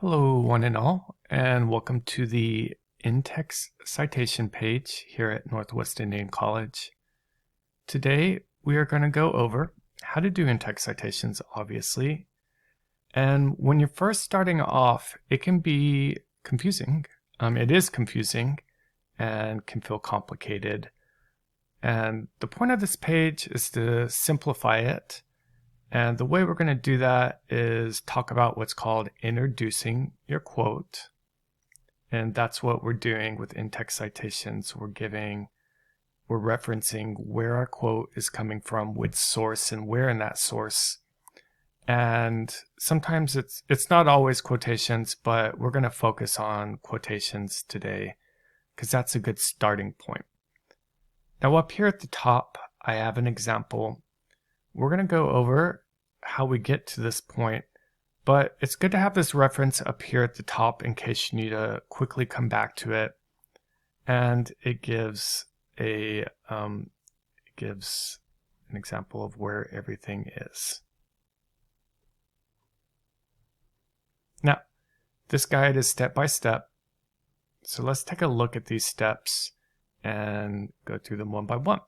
Hello, one and all, and welcome to the In-Text Citation page here at Northwest Indiana College. Today, we are going to go over how to do in-text citations, obviously. And when you're first starting off, it can be confusing. It is confusing and can feel complicated. And the point of this page is to simplify it. And the way we're going to do that is talk about what's called introducing your quote. And that's what we're doing with in-text citations. We're referencing where our quote is coming from, which source, and where in that source. And sometimes it's not always quotations, but we're going to focus on quotations today because that's a good starting point. Now up here at the top, I have an example. We're going to go over how we get to this point, but it's good to have this reference up here at the top in case you need to quickly come back to it. And it gives an example of where everything is. Now, this guide is step by step, so let's take a look at these steps and go through them one by one.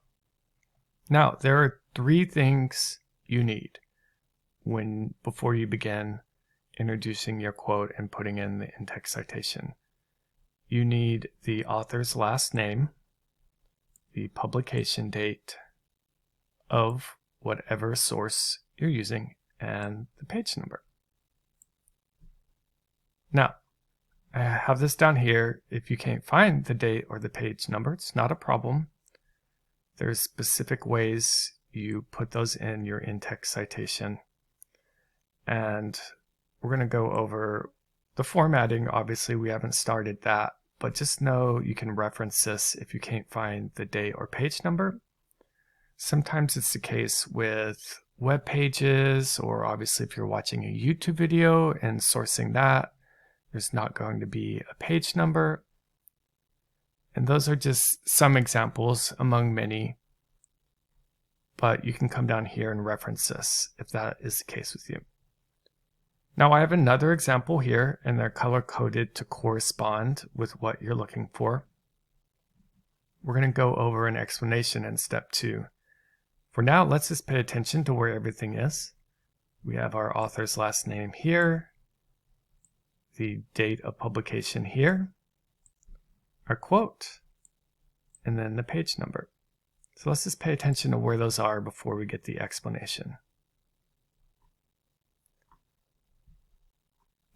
Now, there are three things you need before you begin introducing your quote and putting in the in-text citation. You need the author's last name, the publication date of whatever source you're using, and the page number. Now, I have this down here. If you can't find the date or the page number, it's not a problem. There's specific ways you put those in your in-text citation. And we're going to go over the formatting. Obviously, we haven't started that, but just know you can reference this if you can't find the date or page number. Sometimes it's the case with web pages, or obviously if you're watching a YouTube video and sourcing that, there's not going to be a page number. And those are just some examples among many. But you can come down here and reference this if that is the case with you. Now I have another example here, and they're color-coded to correspond with what you're looking for. We're going to go over an explanation in step 2. For now, let's just pay attention to where everything is. We have our author's last name here, the date of publication here, our quote, and then the page number. So let's just pay attention to where those are before we get the explanation.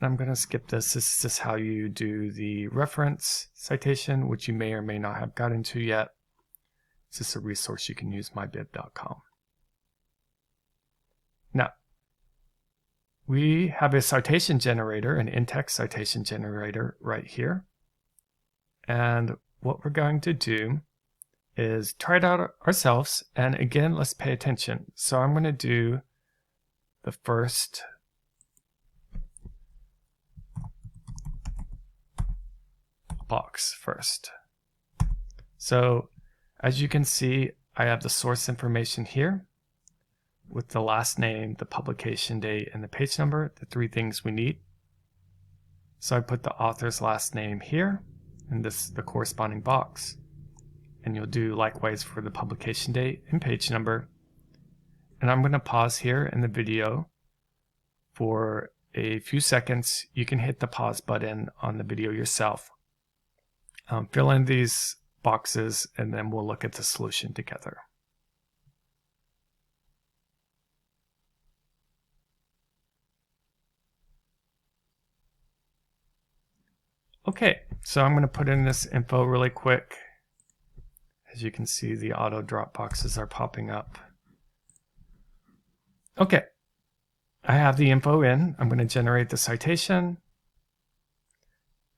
I'm going to skip this. This is just how you do the reference citation, which you may or may not have gotten to yet. It's just a resource you can use, mybib.com. Now, we have a citation generator, an in-text citation generator right here. And what we're going to do is try it out ourselves. And again, let's pay attention. So I'm going to do the first box first. So as you can see, I have the source information here with the last name, the publication date, and the page number, the three things we need. So I put the author's last name here, and this is the corresponding box. And you'll do likewise for the publication date and page number. And I'm going to pause here in the video for a few seconds. You can hit the pause button on the video yourself. Fill in these boxes, and then we'll look at the solution together. Okay, so I'm going to put in this info really quick. As you can see, the auto drop boxes are popping up. Okay, I have the info in. I'm going to generate the citation.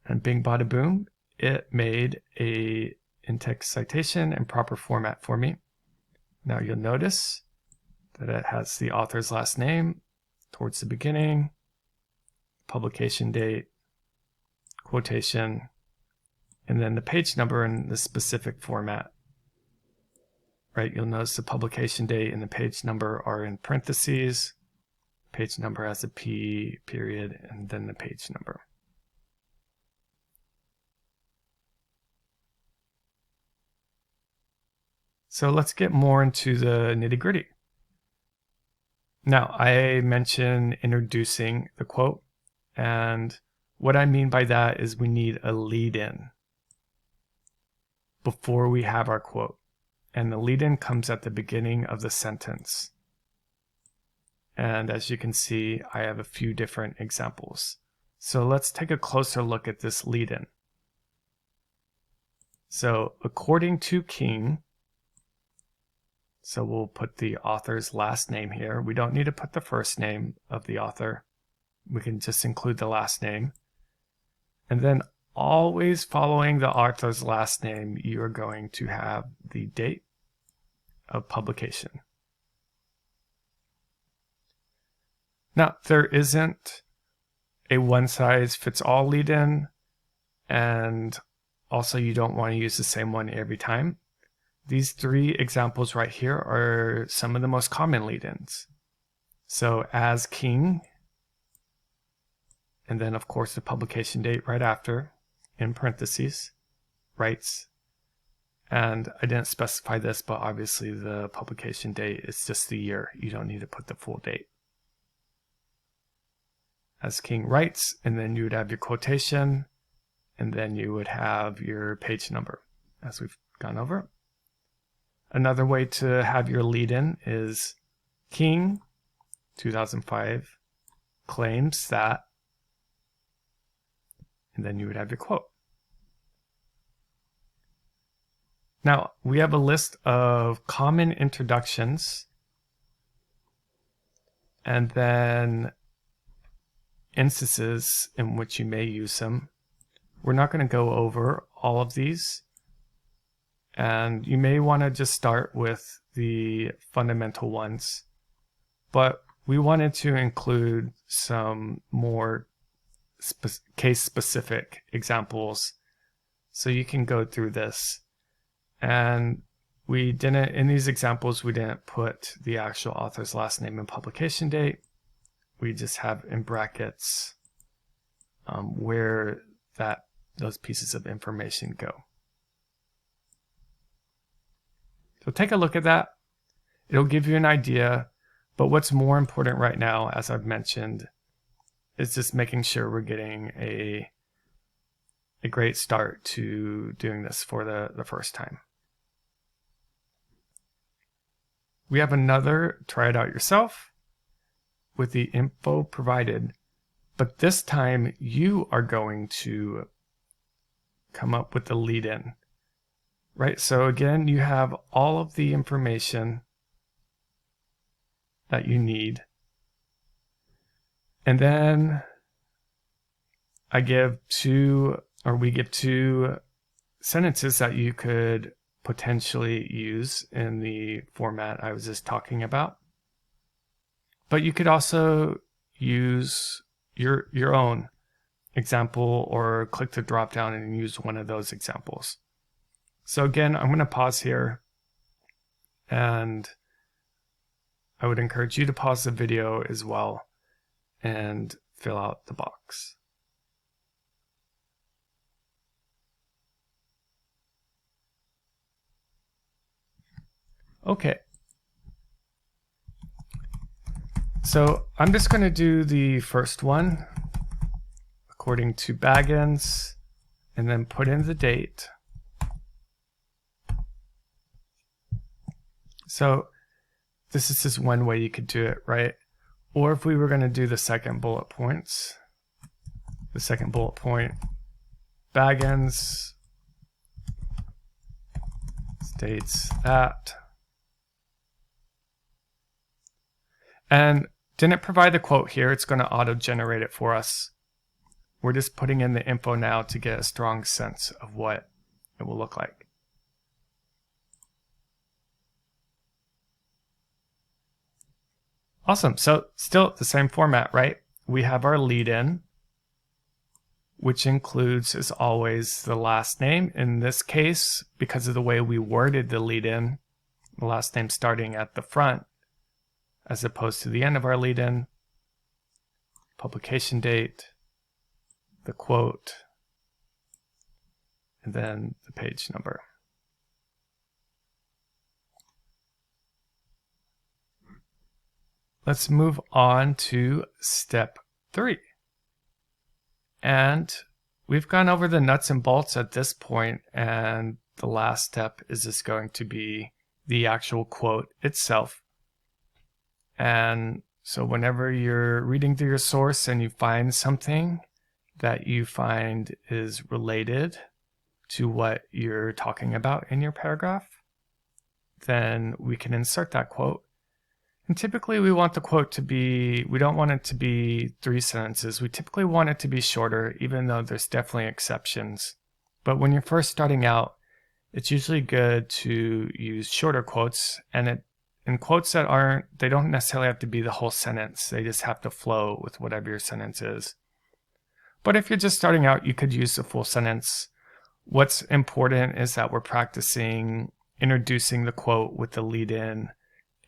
And bing bada boom, it made a in-text citation in proper format for me. Now you'll notice that it has the author's last name towards the beginning, publication date, quotation, and then the page number in the specific format. Right, you'll notice the publication date and the page number are in parentheses. Page number has a P period and then the page number. So let's get more into the nitty-gritty. Now, I mentioned introducing the quote, and what I mean by that is we need a lead-in before we have our quote. And the lead-in comes at the beginning of the sentence. And as you can see, I have a few different examples. So let's take a closer look at this lead-in. So according to King, so we'll put the author's last name here. We don't need to put the first name of the author. We can just include the last name. And then always following the author's last name, you are going to have the date of publication. Now, there isn't a one-size-fits-all lead-in, and also you don't want to use the same one every time. These three examples right here are some of the most common lead-ins. So as King, and then of course the publication date right after, in parentheses, writes, and I didn't specify this, but obviously the publication date is just the year. You don't need to put the full date. As King writes, and then you would have your quotation, and then you would have your page number, as we've gone over. Another way to have your lead-in is King, 2005, claims that, and then you would have your quote. Now, we have a list of common introductions, and then instances in which you may use them. We're not going to go over all of these, and you may want to just start with the fundamental ones, but we wanted to include some more case-specific examples so you can go through this. And we didn't, in these examples, we didn't put the actual author's last name and publication date. We just have in brackets where those pieces of information go. So take a look at that. It'll give you an idea, but what's more important right now, as I've mentioned, is just making sure we're getting a great start to doing this for the first time. We have another try it out yourself with the info provided, but this time you are going to come up with the lead-in, right? So again, you have all of the information that you need. And then we give two sentences that you could potentially use in the format I was just talking about. But you could also use your own example or click the drop down and use one of those examples. So again, I'm going to pause here, and I would encourage you to pause the video as well and fill out the box. Okay. So I'm just going to do the first one according to Baggins and then put in the date. So this is just one way you could do it, right? Or if we were going to do the second bullet point, Baggins states that, and didn't provide the quote here, it's going to auto-generate it for us. We're just putting in the info now to get a strong sense of what it will look like. Awesome. So still the same format, right? We have our lead-in, which includes, as always, the last name. In this case, because of the way we worded the lead-in, the last name starting at the front as opposed to the end of our lead-in, publication date, the quote, and then the page number. let's move on to step 3. And we've gone over the nuts and bolts at this point, and the last step is just going to be the actual quote itself. And so whenever you're reading through your source and you find something that you find is related to what you're talking about in your paragraph, then we can insert that quote. And typically we want the quote to be, we don't want it to be 3 sentences. We typically want it to be shorter, even though there's definitely exceptions. But when you're first starting out, it's usually good to use shorter quotes, and quotes that they don't necessarily have to be the whole sentence. They just have to flow with whatever your sentence is. But if you're just starting out, you could use the full sentence. What's important is that we're practicing introducing the quote with the lead-in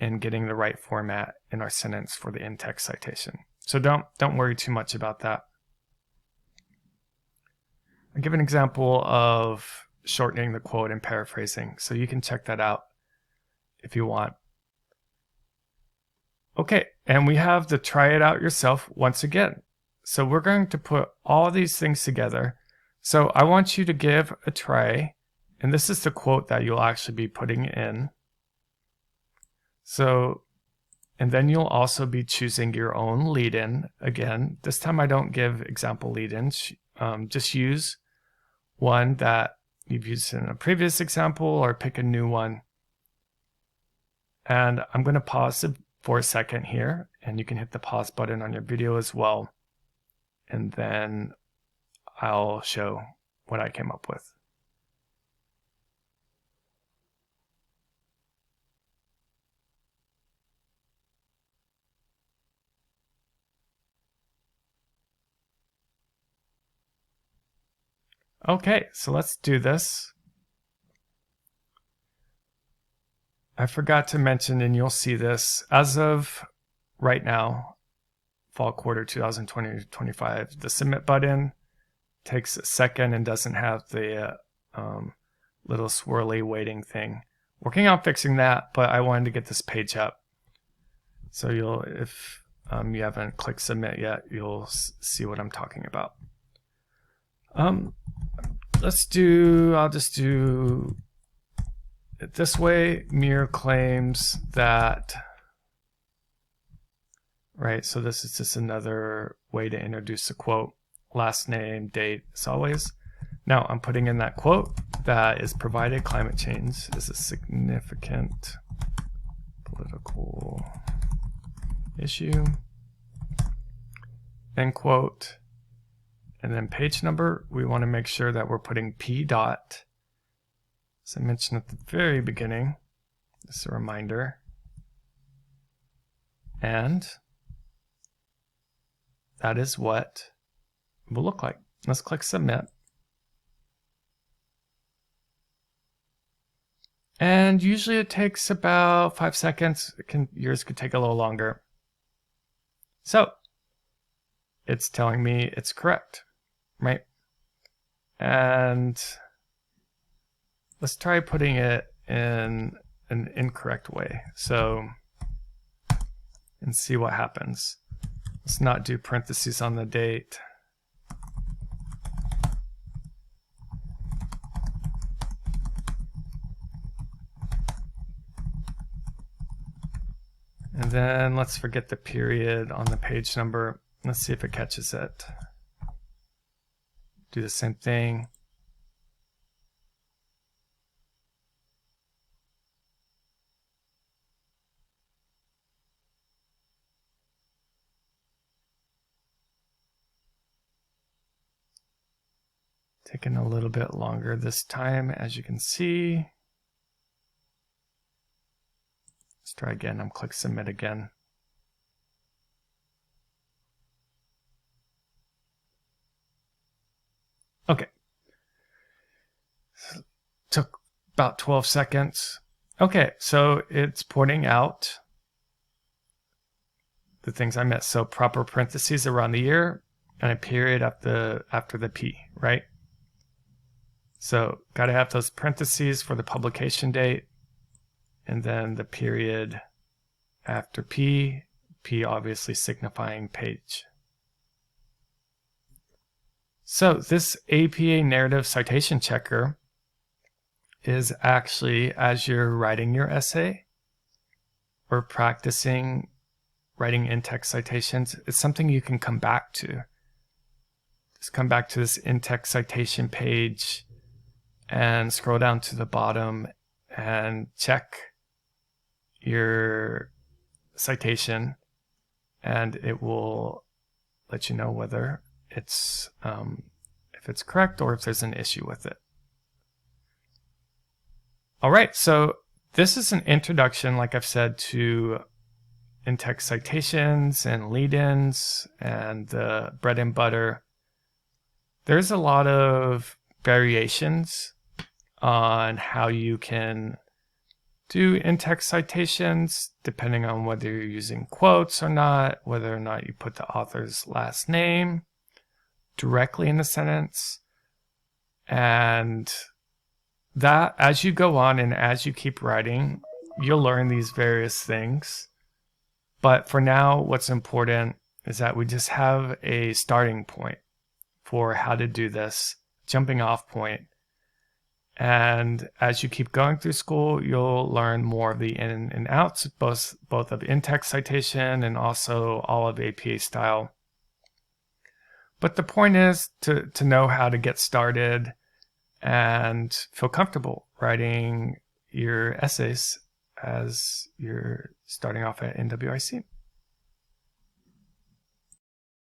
and getting the right format in our sentence for the in-text citation. So don't worry too much about that. I'll give an example of shortening the quote and paraphrasing, so you can check that out if you want. Okay, and we have the try it out yourself once again. So we're going to put all these things together. So I want you to give a try, and this is the quote that you'll actually be putting in. So, and then you'll also be choosing your own lead-in. Again, this time I don't give example lead-ins. Just use one that you've used in a previous example, or pick a new one. And I'm going to pause for a second here, and you can hit the pause button on your video as well. And then I'll show what I came up with. Okay, so let's do this. I forgot to mention, and you'll see this, as of right now, fall quarter 2020-25, the submit button takes a second and doesn't have the little swirly waiting thing. Working on fixing that, but I wanted to get this page up. So if you haven't clicked submit yet, you'll see what I'm talking about. I'll just do it this way. Mir claims that, right, so this is just another way to introduce a quote. Last name, date, as always. Now I'm putting in that quote that is provided climate change is a significant political issue, end quote. And then page number, we want to make sure that we're putting P dot, as I mentioned at the very beginning, just a reminder. And that is what it will look like. Let's click submit. And usually it takes about 5 seconds. Yours could take a little longer. So it's telling me it's correct, right? And let's try putting it in an incorrect way. So, and see what happens. Let's not do parentheses on the date. And then let's forget the period on the page number. Let's see if it catches it. Do the same thing. Taking a little bit longer this time, as you can see. Let's try again. I'm click submit again. Okay. Took about 12 seconds. Okay, so it's pointing out the things I missed. So proper parentheses around the year and a period after the P, right? So got to have those parentheses for the publication date, and then the period after P P obviously signifying page. So this APA narrative citation checker is actually, as you're writing your essay or practicing writing in-text citations, it's something you can come back to. Just come back to this in-text citation page and scroll down to the bottom and check your citation, and it will let you know whether it's if it's correct or if there's an issue with it. All right, so this is an introduction, like I've said, to in-text citations and lead-ins and the bread and butter. There's a lot of variations on how you can do in-text citations, depending on whether you're using quotes or not, whether or not you put the author's last name directly in the sentence. And that, as you go on and as you keep writing, you'll learn these various things. But for now, what's important is that we just have a starting point for how to do this, jumping off point. And as you keep going through school, you'll learn more of the in and outs, both of in-text citation and also all of APA style. But the point is to know how to get started and feel comfortable writing your essays as you're starting off at NWIC.